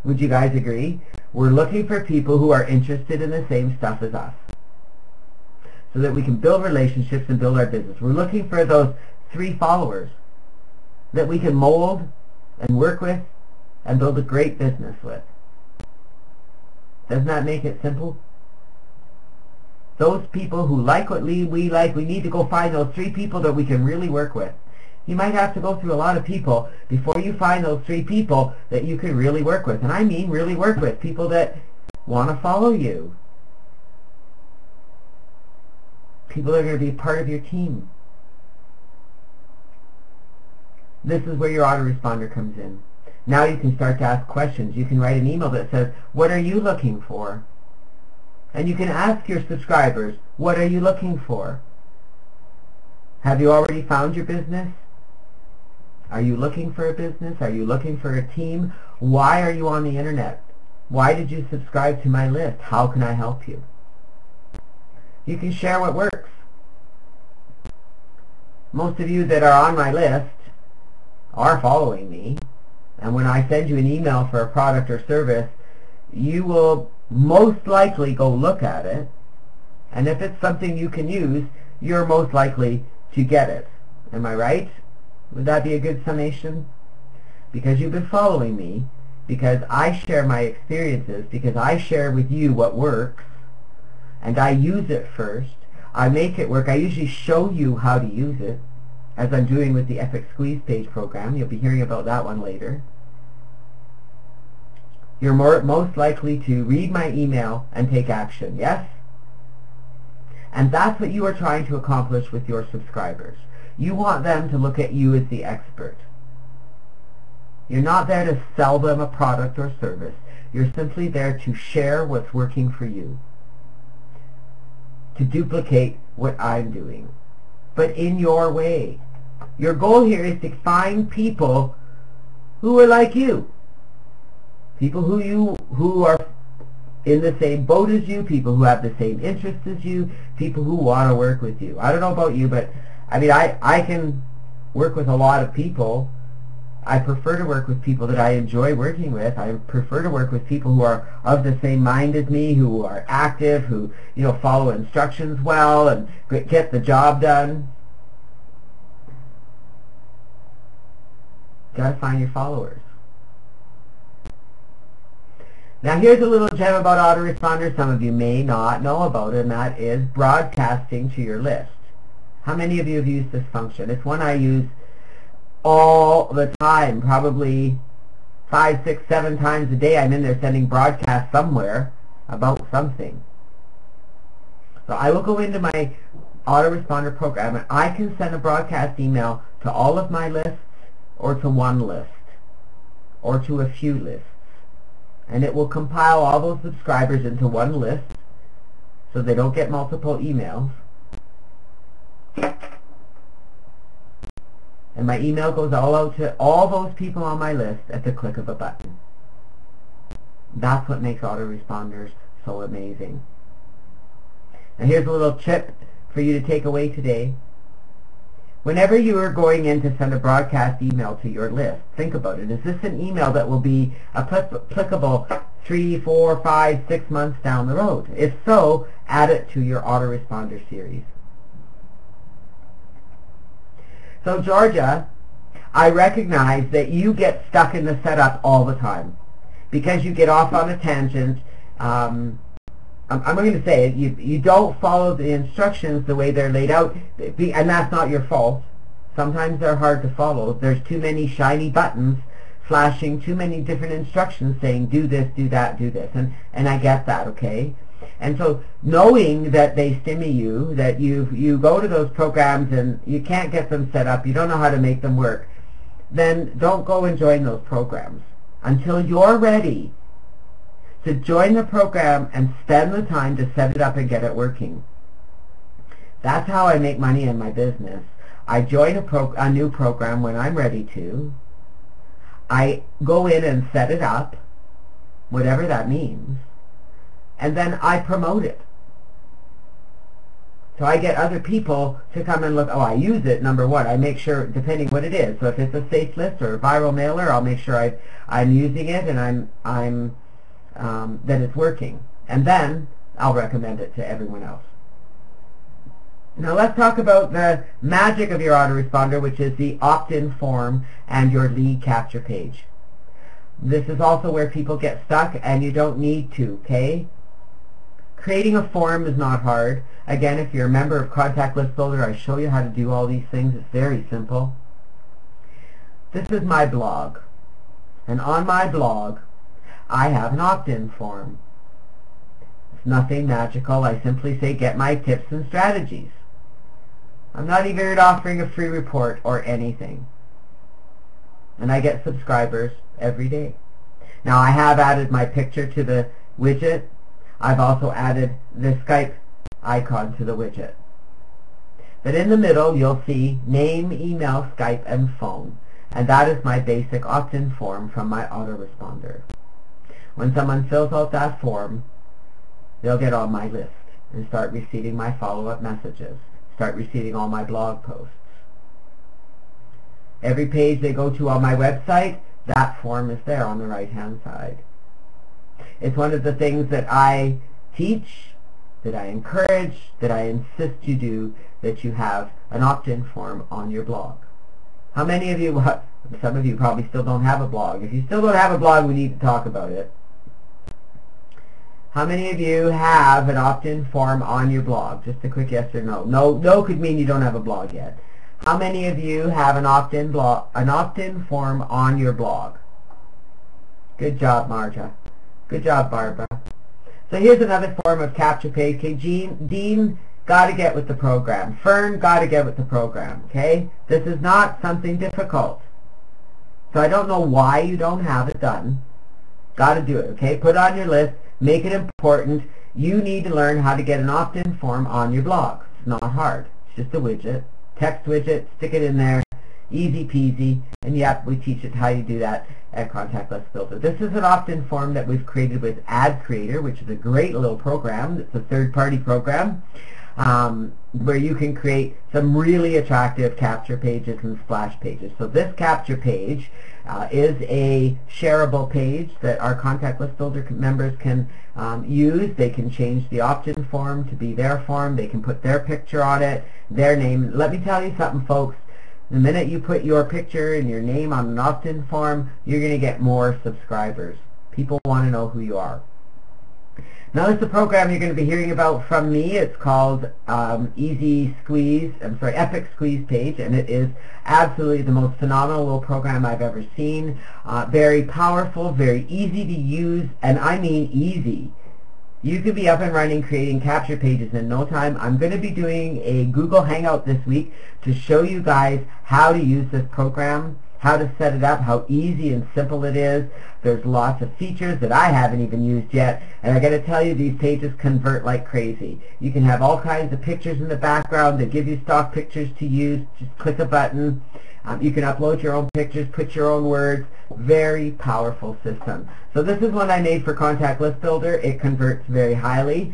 Would you guys agree? We're looking for people who are interested in the same stuff as us, so that we can build relationships and build our business. We're looking for those 3 followers that we can mold and work with and build a great business with. Doesn't that make it simple? Those people who like what we like, we need to go find those 3 people that we can really work with. You might have to go through a lot of people before you find those 3 people that you can really work with. And I mean really work with. People that want to follow you. People that are going to be part of your team. This is where your autoresponder comes in. Now you can start to ask questions. You can write an email that says, what are you looking for? And you can ask your subscribers, what are you looking for? Have you already found your business? Are you looking for a business? Are you looking for a team? Why are you on the internet? Why did you subscribe to my list? How can I help you? You can share what works. Most of you that are on my list are following me, and when I send you an email for a product or service, you will most likely go look at it, and if it's something you can use, you're most likely to get it. Am I right? Would that be a good summation? Because you've been following me, because I share my experiences, because I share with you what works, and I use it first. I make it work. I usually show you how to use it, as I'm doing with the Epic Squeeze Page program. You'll be hearing about that one later. You're most likely to read my email and take action, yes? And that's what you are trying to accomplish with your subscribers. You want them to look at you as the expert. You're not there to sell them a product or service. You're simply there to share what's working for you, to duplicate what I'm doing, but in your way. Your goal here is to find people who are like you, people who are in the same boat as you, people who have the same interests as you, people who want to work with you. I don't know about you, but I mean, I can work with a lot of people. I prefer to work with people that I enjoy working with. I prefer to work with people who are of the same mind as me, who are active, who, you know, follow instructions well and get the job done. Got to find your followers. Now here's a little gem about autoresponder some of you may not know about, and that is broadcasting to your list. How many of you have used this function? It's one I use all the time, probably 5, 6, 7 times a day. I'm in there sending broadcasts somewhere about something. So I will go into my autoresponder program and I can send a broadcast email to all of my lists, or to one list, or to a few lists. And it will compile all those subscribers into one list so they don't get multiple emails. And my email goes all out to all those people on my list at the click of a button. That's what makes autoresponders so amazing. Now here's a little tip for you to take away today. Whenever you are going in to send a broadcast email to your list, think about it. Is this an email that will be applicable 3, 4, 5, 6 months down the road? If so, add it to your autoresponder series. So Georgia, I recognize that you get stuck in the setup all the time because you get off on a tangent. I'm going to say it, you don't follow the instructions the way they're laid out, and that's not your fault. Sometimes they're hard to follow. There's too many shiny buttons flashing, too many different instructions saying do this, do that, do this, and I get that, okay? And so knowing that they stimmy you, that you go to those programs and you can't get them set up, you don't know how to make them work, then don't go and join those programs until you're ready to join the program and spend the time to set it up and get it working. That's how I make money in my business. I join a new program when I'm ready to. I go in and set it up, whatever that means, and then I promote it. So I get other people to come and look. Oh, I use it, number one. I make sure, depending what it is. So if it's a safe list or a viral mailer, I'll make sure I'm using it and that it's working. And then I'll recommend it to everyone else. Now let's talk about the magic of your autoresponder, which is the opt-in form and your lead capture page. This is also where people get stuck, and you don't need to, okay? Creating a form is not hard. Again, if you're a member of Contact List Builder, I show you how to do all these things. It's very simple. This is my blog. And on my blog, I have an opt-in form. It's nothing magical. I simply say, get my tips and strategies. I'm not even offering a free report or anything. and I get subscribers every day. Now I have added my picture to the widget. I've also added the Skype icon to the widget. But in the middle you'll see name, email, Skype, and phone. And that is my basic opt-in form from my autoresponder. When someone fills out that form, they'll get on my list and start receiving my follow-up messages, start receiving all my blog posts. Every page they go to on my website, that form is there on the right-hand side. It's one of the things that I teach, that I encourage, that I insist you do, that you have an opt-in form on your blog. How many of you, some of you probably still don't have a blog. If you still don't have a blog, we need to talk about it. How many of you have an opt-in form on your blog? Just a quick yes or no. No could mean you don't have a blog yet. How many of you have an opt-in form on your blog? Good job, Marja. Good job, Barbara. So here's another form of capture page. Okay, Dean, got to get with the program. Fern, got to get with the program. Okay, this is not something difficult. So I don't know why you don't have it done. Got to do it. Okay, put it on your list. Make it important. You need to learn how to get an opt-in form on your blog. It's not hard. It's just a widget. Text widget, stick it in there, easy peasy, and yep, we teach it how you do that at Contact List Builder. This is an opt-in form that we've created with Ad Creator, which is a great little program. It's a third-party program where you can create some really attractive capture pages and splash pages. So this capture page is a shareable page that our Contact List Builder members can use. They can change the opt-in form to be their form. They can put their picture on it, their name. Let me tell you something, folks. The minute you put your picture and your name on an opt-in form, you're going to get more subscribers. People want to know who you are. Now this is the program you're going to be hearing about from me. It's called Epic Squeeze Page, and it is absolutely the most phenomenal little program I've ever seen. Very powerful, very easy to use, and I mean easy. You can be up and running creating capture pages in no time. I'm going to be doing a Google Hangout this week to show you guys how to use this program, how to set it up, how easy and simple it is. There's lots of features that I haven't even used yet, and I got to tell you, these pages convert like crazy. You can have all kinds of pictures in the background that give you stock pictures to use. Just click a button. You can upload your own pictures, put your own words. Very powerful system. So this is one I made for Contact List Builder. It converts very highly.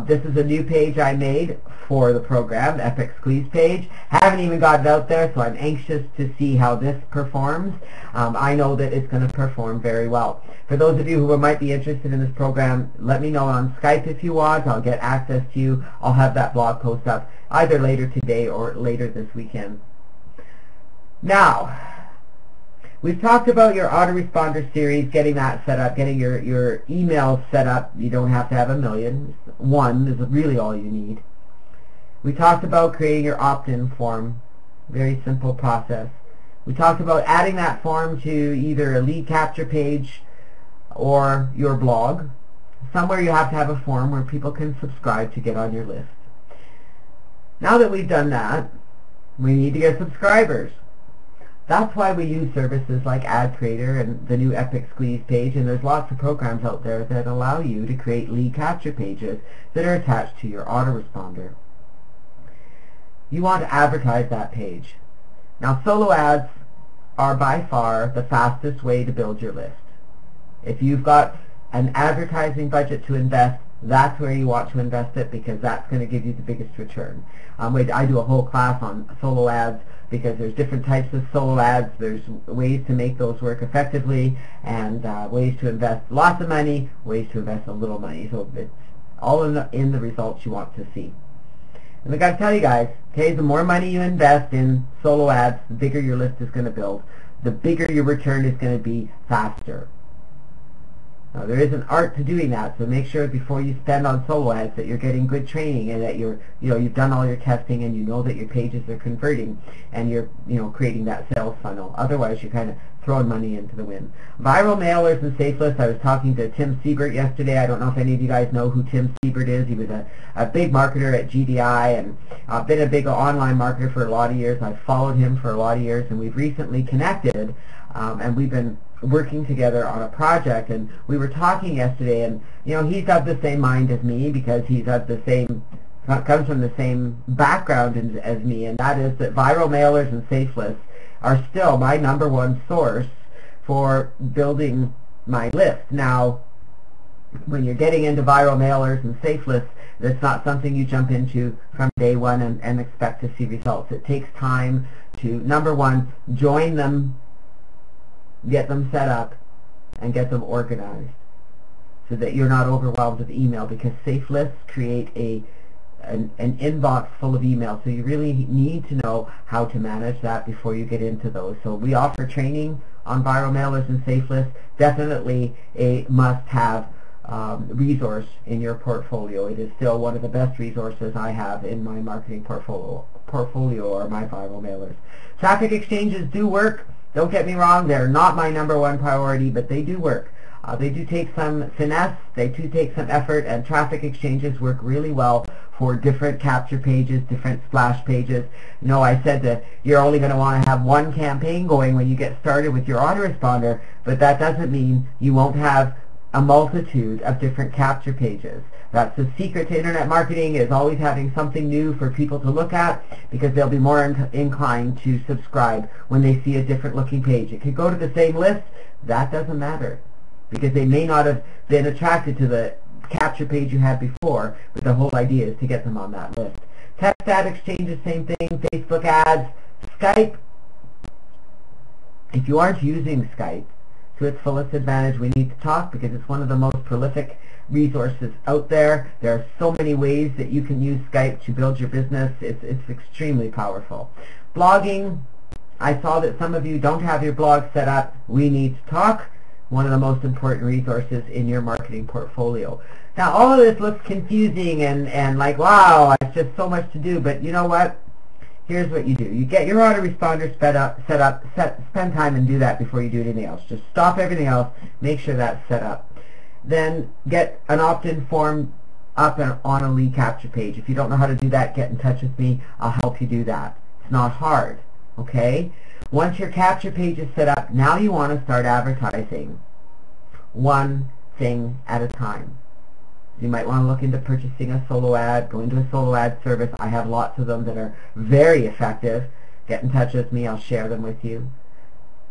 This is a new page I made for the program, Epic Squeeze Page. Haven't even got it out there, so I'm anxious to see how this performs. I know that it's going to perform very well. For those of you who might be interested in this program, let me know on Skype if you want. I'll get access to you. I'll have that blog post up either later today or later this weekend. Now, we've talked about your autoresponder series, getting that set up, getting your email set up. You don't have to have a million. One is really all you need. We talked about creating your opt-in form. Very simple process. We talked about adding that form to either a lead capture page or your blog. Somewhere you have to have a form where people can subscribe to get on your list. Now that we've done that, we need to get subscribers. That's why we use services like Ad Creator and the new Epic Squeeze Page, and there's lots of programs out there that allow you to create lead capture pages that are attached to your autoresponder. You want to advertise that page. Now, solo ads are by far the fastest way to build your list. If you've got an advertising budget to invest, that's where you want to invest it, because that's going to give you the biggest return. I do a whole class on solo ads, because there's different types of solo ads. There's ways to make those work effectively, and ways to invest lots of money, ways to invest a little money. So it's all in the results you want to see. And I got to tell you guys, okay, the more money you invest in solo ads, the bigger your list is going to build. The bigger your return is going to be faster. There is an art to doing that, so make sure before you spend on solo ads that you're getting good training and that you've done all your testing and you know that your pages are converting and you're creating that sales funnel. Otherwise, you're kind of throwing money into the wind. Viral mailers and safe lists. I was talking to Tim Siebert yesterday. I don't know if any of you guys know who Tim Siebert is. He was a big marketer at GDI and been a big online marketer for a lot of years. I've followed him for a lot of years, and we've recently connected, and we've been working together on a project, and we were talking yesterday, and he's of the same mind as me because he's of the same, comes from the same background as me, and that is that viral mailers and safe lists are still my #1 source for building my list. Now, when you're getting into viral mailers and safe lists, that's not something you jump into from day one and expect to see results. It takes time to, #1, join them, get them set up, and get them organized so that you're not overwhelmed with email, because safe lists create an inbox full of email, so you really need to know how to manage that before you get into those. So we offer training on viral mailers and safe lists. Definitely a must-have resource in your portfolio. It is still one of the best resources I have in my marketing portfolio or my viral mailers. Traffic exchanges do work. Don't get me wrong, they're not my #1 priority, but they do work. They do take some finesse, they do take some effort, and traffic exchanges work really well for different capture pages, different splash pages. I said that you're only going to want to have one campaign going when you get started with your autoresponder, but that doesn't mean you won't have a multitude of different capture pages. That's the secret to internet marketing, is always having something new for people to look at, because they'll be more inclined to subscribe when they see a different looking page. It could go to the same list, that doesn't matter, because they may not have been attracted to the capture page you had before, but the whole idea is to get them on that list. Text ad exchanges, same thing. Facebook ads, Skype. If you aren't using Skype to its fullest advantage, we need to talk, because it's one of the most prolific resources out there. There are so many ways that you can use Skype to build your business. It's extremely powerful. Blogging. I saw that some of you don't have your blog set up. We need to talk. One of the most important resources in your marketing portfolio. Now, all of this looks confusing and like, wow, it's just so much to do, but you know what? Here's what you do. You get your autoresponder set up, spend time and do that before you do anything else. Just stop everything else, make sure that's set up. Then get an opt-in form up on a lead capture page. If you don't know how to do that, get in touch with me. I'll help you do that. It's not hard, okay? Once your capture page is set up, now you want to start advertising one thing at a time. You might want to look into purchasing a solo ad, go into a solo ad service. I have lots of them that are very effective. Get in touch with me, I'll share them with you.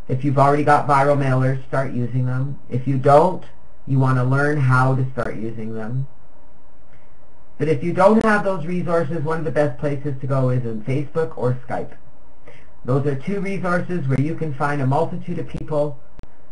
If you've already got viral mailers, start using them. If you don't, you want to learn how to start using them. But if you don't have those resources, one of the best places to go is in Facebook or Skype. Those are two resources where you can find a multitude of people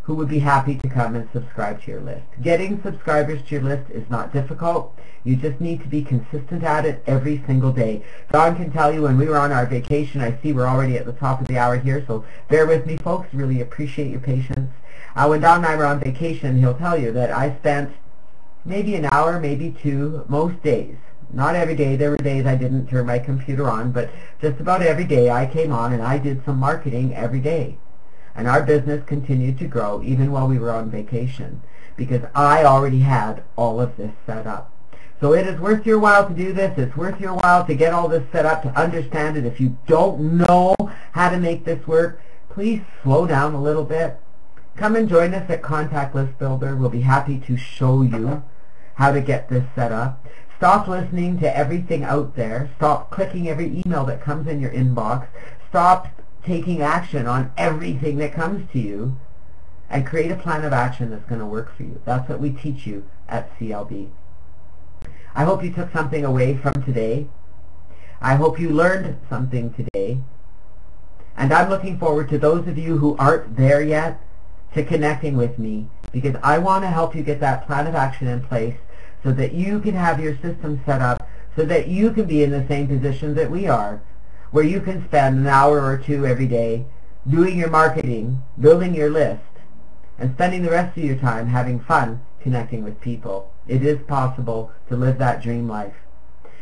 who would be happy to come and subscribe to your list. Getting subscribers to your list is not difficult. You just need to be consistent at it every single day. Don can tell you, when we were on our vacation, I see we're already at the top of the hour here, so bear with me, folks. Really appreciate your patience. When Don and I were on vacation, he'll tell you that I spent maybe an hour, maybe two, most days. Not every day. There were days I didn't turn my computer on, but just about every day I came on and I did some marketing every day. And our business continued to grow even while we were on vacation, because I already had all of this set up. So it is worth your while to do this. It's worth your while to get all this set up, to understand it. If you don't know how to make this work, please slow down a little bit. Come and join us at Contact List Builder. We'll be happy to show you how to get this set up. Stop listening to everything out there. Stop clicking every email that comes in your inbox. Stop taking action on everything that comes to you, and create a plan of action that's going to work for you. That's what we teach you at CLB. I hope you took something away from today. I hope you learned something today. And I'm looking forward to those of you who aren't there yet to connecting with me, because I want to help you get that plan of action in place so that you can have your system set up, so that you can be in the same position that we are, where you can spend an hour or two every day doing your marketing, building your list, and spending the rest of your time having fun connecting with people. It is possible to live that dream life.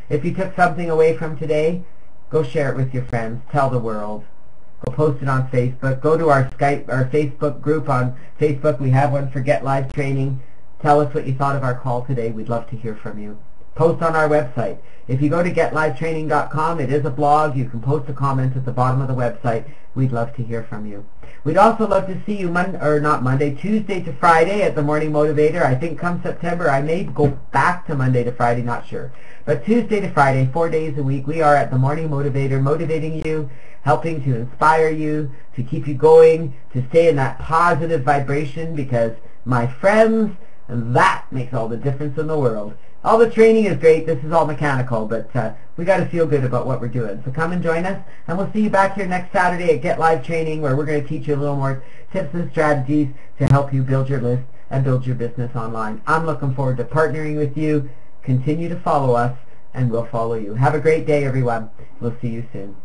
If you took something away from today, go share it with your friends. Tell the world. Go post it on Facebook. Go to our Facebook group on Facebook. We have one for Get Live Training. Tell us what you thought of our call today. We'd love to hear from you. Post on our website. If you go to getlivetraining.com, it is a blog. You can post a comment at the bottom of the website. We'd love to hear from you. We'd also love to see you Tuesday to Friday at the Morning Motivator. I think come September I may go back to Monday to Friday, not sure. But Tuesday to Friday, 4 days a week, we are at the Morning Motivator, motivating you, helping to inspire you, to keep you going, to stay in that positive vibration, because, my friends, that makes all the difference in the world. All the training is great. This is all mechanical, but we got to feel good about what we're doing. So come and join us, and we'll see you back here next Saturday at Get Live Training, where we're going to teach you a little more tips and strategies to help you build your list and build your business online. I'm looking forward to partnering with you. Continue to follow us, and we'll follow you. Have a great day, everyone. We'll see you soon.